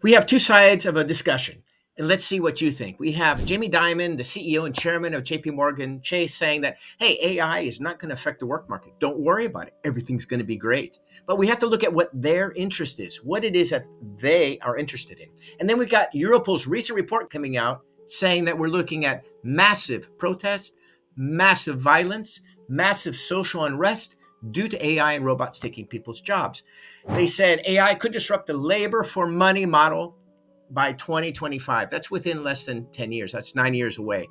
We have two sides of a discussion, and let's see what you think. We have Jamie Dimon, the CEO and chairman of JP Morgan Chase, saying that, hey, AI is not going to affect the work market. Don't worry about it. Everything's going to be great. But we have to look at what their interest is, what it is that they are interested in. And then we've got Europol's recent report coming out saying that we're looking at massive protests, massive violence, massive social unrest due to AI and robots taking people's jobs. They said AI could disrupt the labor for money model by 2025. That's within less than 10 years. That's 9 years away.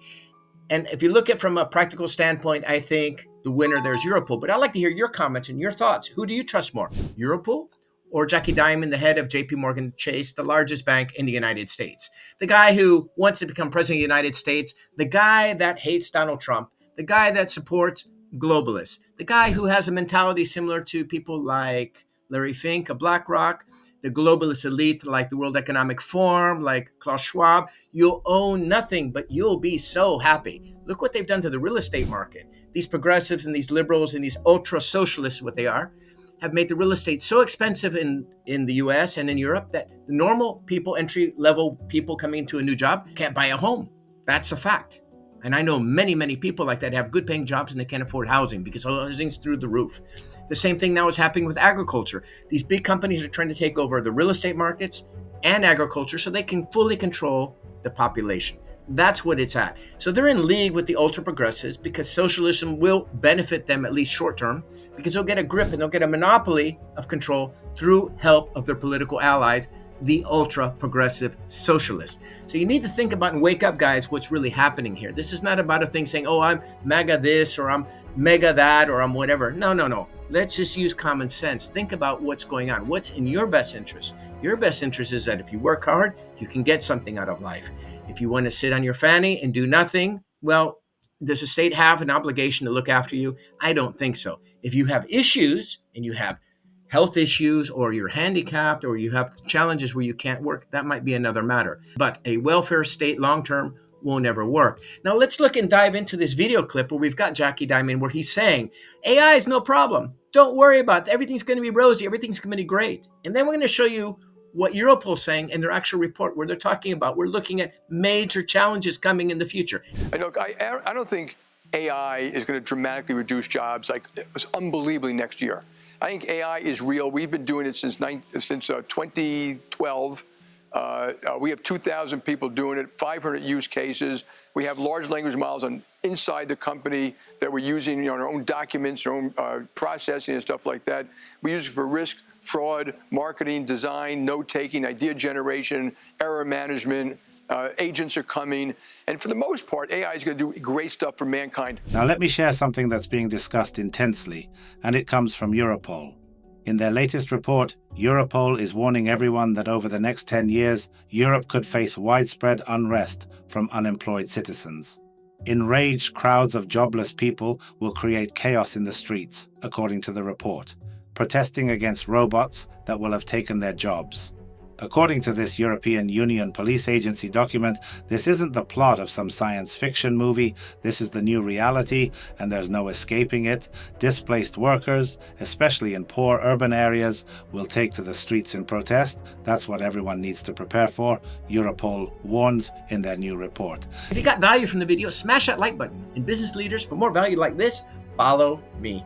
And if you look at from a practical standpoint, I think the winner there is Europol. But I'd like to hear your comments and your thoughts. Who do you trust more, Europol or Jackie Dimon, the head of JP Morgan Chase, the largest bank in the United States? The guy who wants to become president of the United States, the guy that hates Donald Trump, the guy that supports globalists, the guy who has a mentality similar to people like Larry Fink of BlackRock, the globalist elite like the World Economic Forum, like Klaus Schwab. You'll own nothing, but you'll be so happy. Look what they've done to the real estate market. These progressives and these liberals and these ultra socialists, what they are, have made the real estate so expensive in the US and in Europe that the normal people, entry-level people coming into a new job, can't buy a home. That's a fact. And I know many, many people like that have good paying jobs and they can't afford housing because housing's through the roof. The same thing now is happening with agriculture. These big companies are trying to take over the real estate markets and agriculture so they can fully control the population. That's what it's at. So they're in league with the ultra progressives because socialism will benefit them at least short term because they'll get a grip and they'll get a monopoly of control through help of their political allies, the ultra progressive socialists. So you need to think about and wake up, guys, what's really happening here. This is not about a thing saying, oh, I'm mega this or I'm mega that or I'm whatever. No. Let's just use common sense. Think about what's going on. What's in your best interest? Your best interest is that if you work hard, you can get something out of life. If you want to sit on your fanny and do nothing, well, does the state have an obligation to look after you? I don't think so. If you have issues and you have health issues or you're handicapped or you have challenges where you can't work, that might be another matter. But a welfare state long-term won't ever work. Now let's look and dive into this video clip where we've got Jackie Dimon where he's saying, AI is no problem. Don't worry about it. Everything's going to be rosy. Everything's going to be great. And then we're going to show you what Europol's saying in their actual report where they're talking about, we're looking at major challenges coming in the future. And look, I don't think AI is going to dramatically reduce jobs like it was unbelievably next year. I think AI is real. We've been doing it since 2012. We have 2,000 people doing it, 500 use cases. We have large language models inside the company that we're using our own documents, our own processing and stuff like that. We use it for risk, fraud, marketing, design, note-taking, idea generation, error management. Agents are coming. And for the most part, AI is going to do great stuff for mankind. Now let me share something that's being discussed intensely, and it comes from Europol. In their latest report, Europol is warning everyone that over the next 10 years, Europe could face widespread unrest from unemployed citizens. Enraged crowds of jobless people will create chaos in the streets, according to the report, protesting against robots that will have taken their jobs. According to this European Union police agency document, this isn't the plot of some science fiction movie, this is the new reality, and there's no escaping it. Displaced workers, especially in poor urban areas, will take to the streets in protest. That's what everyone needs to prepare for, Europol warns in their new report. If you got value from the video, smash that like button. And business leaders, for more value like this, follow me.